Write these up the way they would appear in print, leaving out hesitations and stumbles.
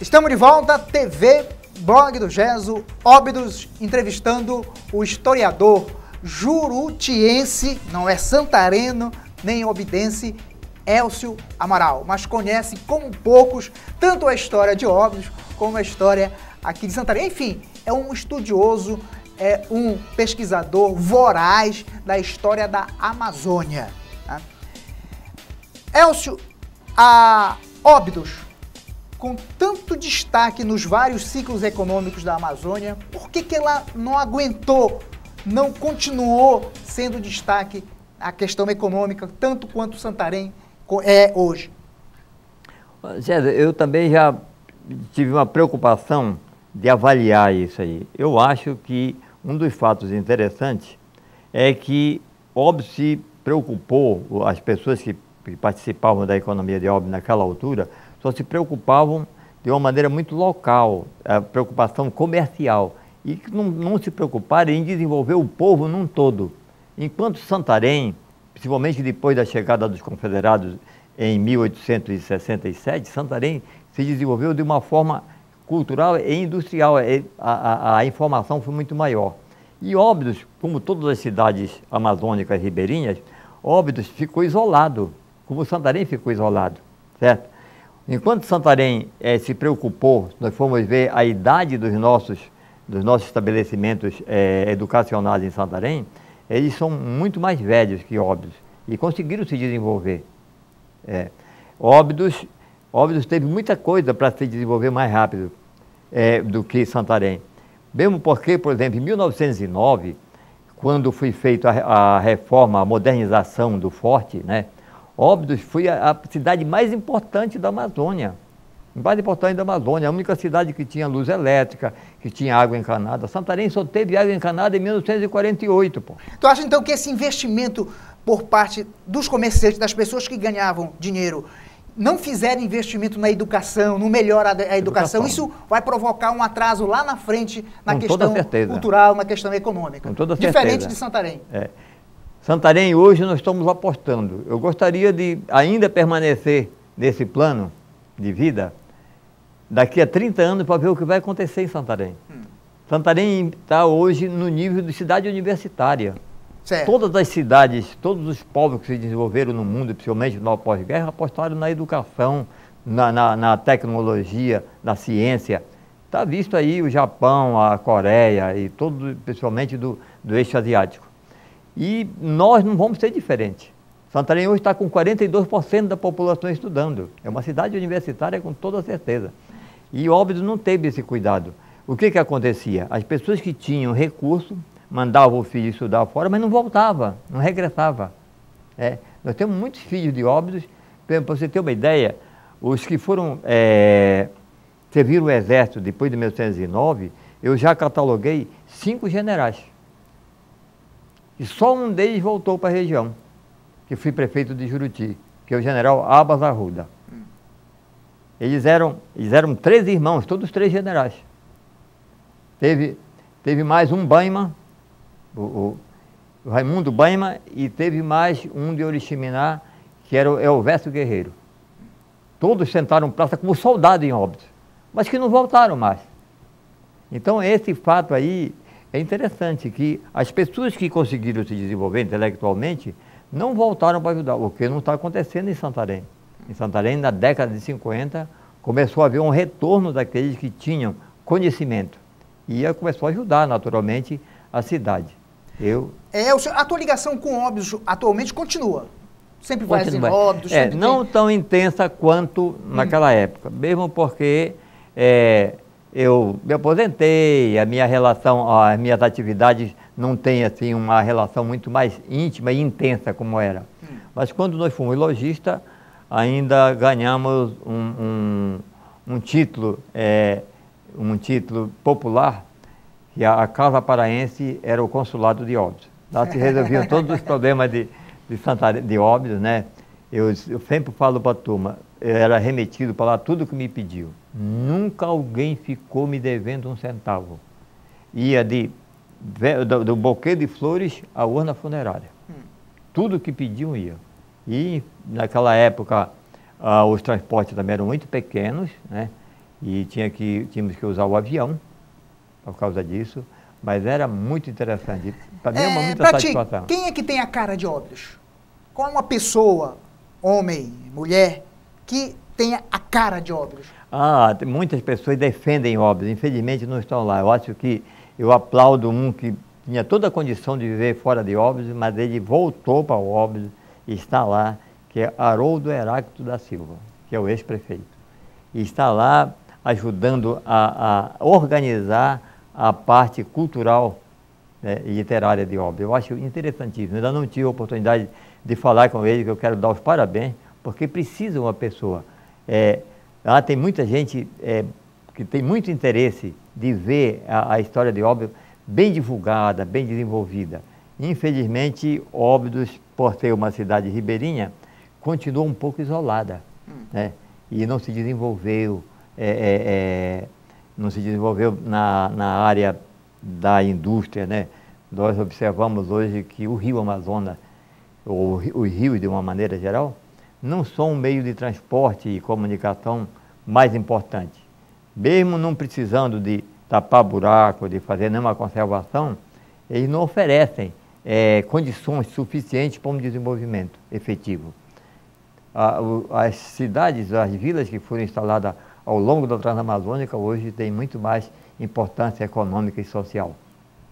Estamos de volta, TV Blog do Gesso, Óbidos, entrevistando o historiador jurutiense, não é santareno nem obidense, Elcio Amaral, mas conhece como poucos tanto a história de Óbidos como a história aqui de Santarém. Enfim, é um estudioso, é um pesquisador voraz da história da Amazônia. Tá? Elcio, a Óbidos, com tanto destaque nos vários ciclos econômicos da Amazônia, por que ela não aguentou, não continuou sendo destaque a questão econômica, tanto quanto Santarém é hoje? César, eu também já tive uma preocupação de avaliar isso aí. Eu acho que um dos fatos interessantes é que Óbidos se preocupou, as pessoas que participavam da economia de Óbidos naquela altura, só se preocupavam de uma maneira muito local, a preocupação comercial, e não se preocuparam em desenvolver o povo num todo. Enquanto Santarém, principalmente depois da chegada dos confederados em 1867, Santarém se desenvolveu de uma forma cultural e industrial, a informação foi muito maior. E Óbidos, como todas as cidades amazônicas ribeirinhas, Óbidos ficou isolado, como Santarém ficou isolado, certo? Enquanto Santarém se preocupou, nós fomos ver a idade dos nossos estabelecimentos educacionais em Santarém, eles são muito mais velhos que Óbidos e conseguiram se desenvolver. Óbidos teve muita coisa para se desenvolver mais rápido do que Santarém. Mesmo porque, por exemplo, em 1909, quando foi feita a reforma, a modernização do forte, né? Óbidos foi a cidade mais importante da Amazônia. Mais importante da Amazônia, a única cidade que tinha luz elétrica, que tinha água encanada. Santarém só teve água encanada em 1948, pô. Tu acha então que esse investimento por parte dos comerciantes, das pessoas que ganhavam dinheiro, não fizeram investimento na educação, não melhora a educação, isso vai provocar um atraso lá na frente na questão cultural, na questão econômica? Com toda certeza. Diferente de Santarém. Santarém, hoje nós estamos apostando. Eu gostaria de ainda permanecer nesse plano de vida daqui a 30 anos para ver o que vai acontecer em Santarém. Santarém está hoje no nível de cidade universitária. Certo. Todas as cidades, todos os povos que se desenvolveram no mundo, principalmente no pós-guerra, apostaram na educação, na tecnologia, na ciência. Está visto aí o Japão, a Coreia e todo, principalmente do eixo asiático. E nós não vamos ser diferentes. Santarém hoje está com 42% da população estudando. É uma cidade universitária com toda certeza. E Óbidos não teve esse cuidado. O que acontecia? As pessoas que tinham recurso mandavam o filho estudar fora, mas não voltava, não regressava. Nós temos muitos filhos de Óbidos. Para você ter uma ideia, os que foram serviram o exército depois de 1909, eu já cataloguei 5 generais. E só um deles voltou para a região, que foi prefeito de Juruti, que é o general Abas Arruda. Eles eram 13 irmãos, todos 3 generais. Teve mais um Baima, o Raimundo Baima, e teve mais um de Oriximiná, que era o Elvésio Guerreiro. Todos sentaram praça como soldado em Óbidos, mas que não voltaram mais. Então esse fato aí é interessante, que as pessoas que conseguiram se desenvolver intelectualmente não voltaram para ajudar, o que não está acontecendo em Santarém. Em Santarém, na década de 50, começou a haver um retorno daqueles que tinham conhecimento. E começou a ajudar, naturalmente, a cidade. A tua ligação com Óbidos atualmente continua? Sempre vai em Óbidos? Não tão intensa quanto naquela época, mesmo porque eu me aposentei, a minha relação, as minhas atividades não têm assim uma relação muito mais íntima e intensa como era. Mas quando nós fomos lojistas, ainda ganhamos um título popular, que a Casa Paraense era o consulado de Óbidos. Lá se resolviam todos os problemas de Óbidos, né? Eu sempre falo para a turma, eu era remetido para lá tudo que me pediu. Nunca alguém ficou me devendo um centavo. Ia do buquê de flores à urna funerária. Tudo que pediam ia. E naquela época os transportes também eram muito pequenos, né? e tínhamos que usar o avião por causa disso, mas era muito interessante. Para mim é uma muita satisfação. Quem é que tem a cara de Óbidos? Qual é uma pessoa, homem, mulher, que tenha a cara de Óbidos? Muitas pessoas defendem Óbidos, infelizmente não estão lá. Eu acho que eu aplaudo um que tinha toda a condição de viver fora de Óbidos, mas ele voltou para Óbidos e está lá, que é Haroldo Heráclito da Silva, que é o ex-prefeito. E está lá ajudando a organizar a parte cultural, né, e literária de Óbidos. Eu acho interessantíssimo. Ainda não tive a oportunidade de falar com ele, que eu quero dar os parabéns, porque precisa uma pessoa. Lá tem muita gente que tem muito interesse de ver a história de Óbidos bem divulgada, bem desenvolvida. Infelizmente, Óbidos, por ser uma cidade ribeirinha, continua um pouco isolada, né? E não se desenvolveu, na área da indústria, né? Nós observamos hoje que o Rio Amazonas, ou os rios de uma maneira geral, não são um meio de transporte e comunicação mais importante. Mesmo não precisando de tapar buraco, de fazer nenhuma conservação, eles não oferecem condições suficientes para um desenvolvimento efetivo. As cidades, as vilas que foram instaladas ao longo da Transamazônica hoje têm muito mais importância econômica e social.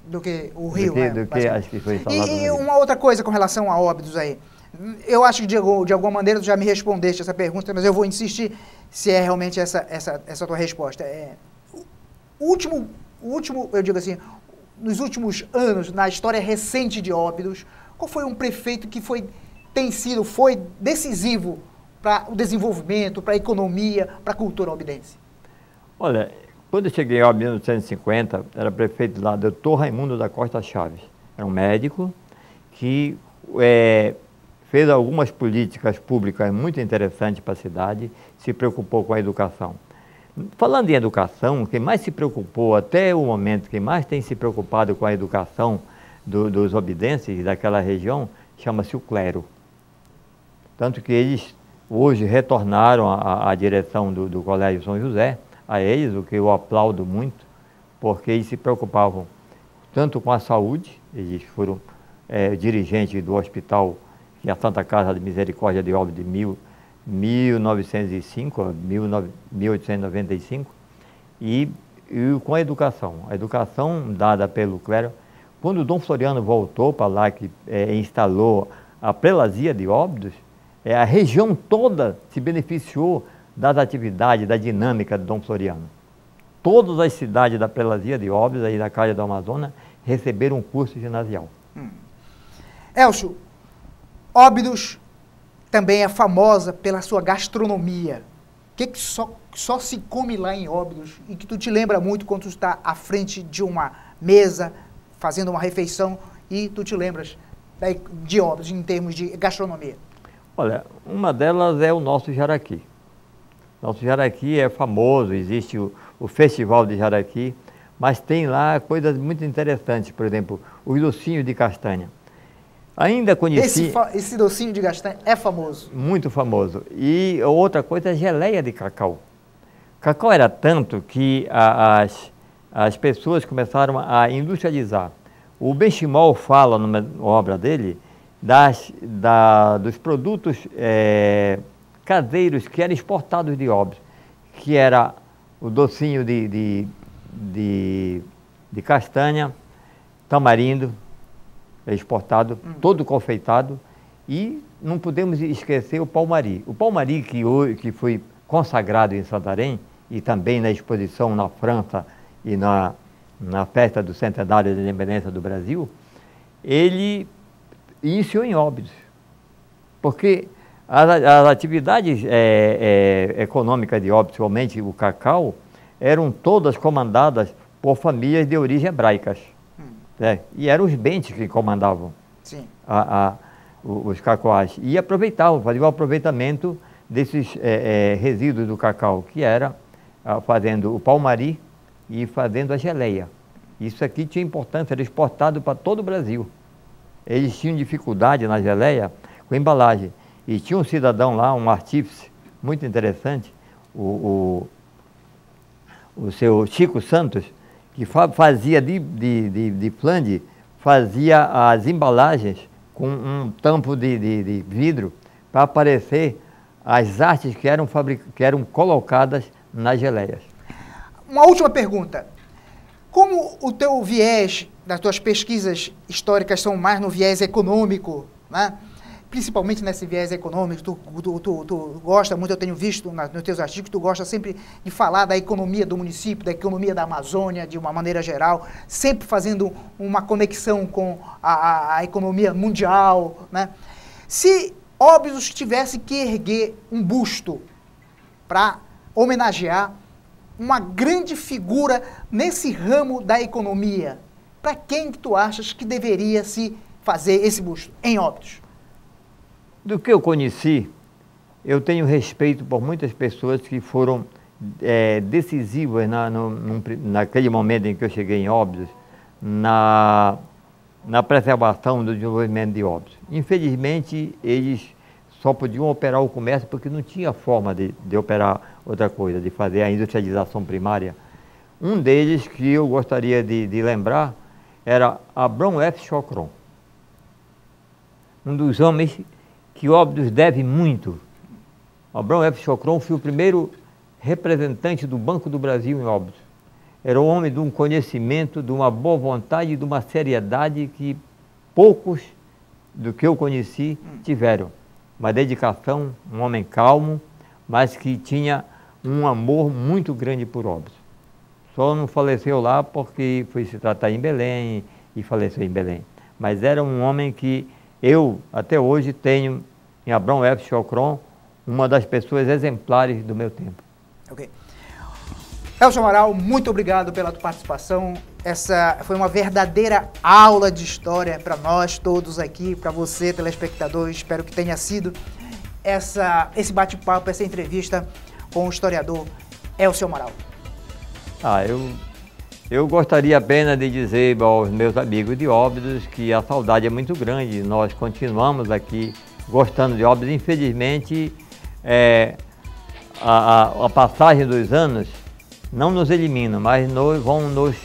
Do que o Rio, do que as que foram instaladas no E Rio. uma outra coisa com relação a Óbidos aí. Eu acho que de alguma maneira tu já me respondeste essa pergunta, mas eu vou insistir se é realmente essa tua resposta. Eu digo assim, nos últimos anos, na história recente de Óbidos, qual foi um prefeito que foi decisivo para o desenvolvimento, para a economia, para a cultura obidense? Olha, quando eu cheguei em 1950, era prefeito lá, Dr. Raimundo da Costa Chaves. Era um médico que fez algumas políticas públicas muito interessantes para a cidade, se preocupou com a educação. Falando em educação, quem mais se preocupou até o momento, quem mais tem se preocupado com a educação dos obidenses daquela região, chama-se o clero. Tanto que eles hoje retornaram à direção do Colégio São José, a eles, o que eu aplaudo muito, porque eles se preocupavam tanto com a saúde, eles foram dirigentes do hospital, que é a Santa Casa de Misericórdia de Óbidos de 1905 a 1895, e com a educação. A educação dada pelo clero. Quando o Dom Floriano voltou para lá, que instalou a prelazia de Óbidos, a região toda se beneficiou das atividades, da dinâmica de Dom Floriano. Todas as cidades da prelazia de Óbidos, aí da Calha do Amazonas, receberam um curso ginasial. Elcio, Óbidos também é famosa pela sua gastronomia. O que só se come lá em Óbidos e que tu te lembra muito quando tu está à frente de uma mesa, fazendo uma refeição, e tu te lembras de Óbidos em termos de gastronomia? Olha, uma delas é o nosso jaraqui. Nosso jaraqui é famoso, existe o Festival de Jaraqui, mas tem lá coisas muito interessantes, por exemplo, os docinhos de castanha. Ainda conheci... Esse docinho de castanha é famoso. Muito famoso. E outra coisa é a geleia de cacau. Cacau era tanto que as pessoas começaram a industrializar. O Benchimol fala numa obra dele dos produtos caseiros que eram exportados de Óbidos, que era o docinho de castanha, tamarindo, exportado, todo confeitado, e não podemos esquecer o palmari. O palmari que foi consagrado em Santarém, e também na exposição na França e na festa do centenário da independência do Brasil, ele iniciou em Óbidos, porque as atividades econômicas de Óbidos, principalmente o cacau, eram todas comandadas por famílias de origem hebraicas. E eram os bentes que comandavam os cacauás. E aproveitavam, faziam o aproveitamento desses resíduos do cacau, que era fazendo o palmari e fazendo a geleia. Isso aqui tinha importância, era exportado para todo o Brasil. Eles tinham dificuldade na geleia com embalagem. E tinha um cidadão lá, um artífice muito interessante, o o seu Chico Santos, que fazia de flande, fazia as embalagens com um tampo de vidro para aparecer as artes que eram colocadas nas geleias. Uma última pergunta. Como o teu viés das tuas pesquisas históricas são mais no viés econômico, né? Principalmente nesse viés econômico, tu gosta muito, eu tenho visto nos teus artigos, tu gosta sempre de falar da economia do município, da economia da Amazônia, de uma maneira geral, sempre fazendo uma conexão com a economia mundial, né? Se Óbidos tivesse que erguer um busto para homenagear uma grande figura nesse ramo da economia, para quem que tu achas que deveria se fazer esse busto em Óbidos? Do que eu conheci, eu tenho respeito por muitas pessoas que foram decisivas naquele momento em que eu cheguei em Óbidos, na preservação do desenvolvimento de Óbidos. Infelizmente, eles só podiam operar o comércio porque não tinha forma de operar outra coisa, de fazer a industrialização primária. Um deles que eu gostaria de lembrar era Abrão F. Chocron, um dos homens que Óbidos deve muito. Abrão F. Chocron foi o primeiro representante do Banco do Brasil em Óbidos. Era um homem de um conhecimento, de uma boa vontade e de uma seriedade que poucos do que eu conheci tiveram. Uma dedicação, um homem calmo, mas que tinha um amor muito grande por Óbidos. Só não faleceu lá porque foi se tratar em Belém e faleceu em Belém. Mas era um homem que eu, até hoje, tenho em Abrão F. Chocron uma das pessoas exemplares do meu tempo. Ok. Elcio Amaral, muito obrigado pela tua participação. Essa foi uma verdadeira aula de história para nós todos aqui, para você, telespectador. Espero que tenha sido esse bate-papo, essa entrevista com o historiador Elcio Amaral. Eu gostaria apenas de dizer aos meus amigos de Óbidos que a saudade é muito grande. Nós continuamos aqui gostando de Óbidos. Infelizmente, a passagem dos anos não nos elimina, mas vão nos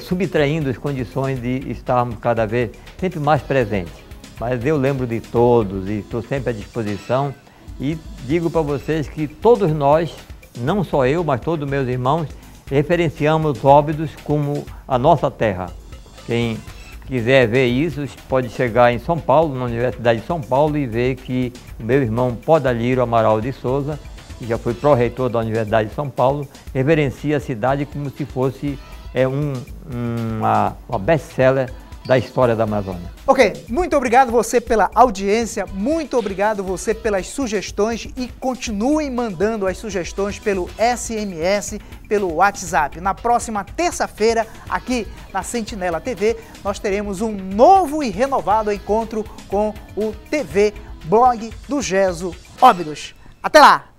subtraindo as condições de estarmos cada vez sempre mais presentes. Mas eu lembro de todos e estou sempre à disposição e digo para vocês que todos nós, não só eu, mas todos meus irmãos, referenciamos Óbidos como a nossa terra. Quem quiser ver isso, pode chegar em São Paulo, na Universidade de São Paulo, e ver que o meu irmão Podaliro Amaral de Souza, que já foi pró-reitor da Universidade de São Paulo, reverencia a cidade como se fosse uma best-seller da história da Amazônia. Ok, muito obrigado você pela audiência, muito obrigado você pelas sugestões e continuem mandando as sugestões pelo SMS, pelo WhatsApp. Na próxima terça-feira, aqui na Sentinela TV, nós teremos um novo e renovado encontro com o TV Blog do Geso Óbidos. Até lá!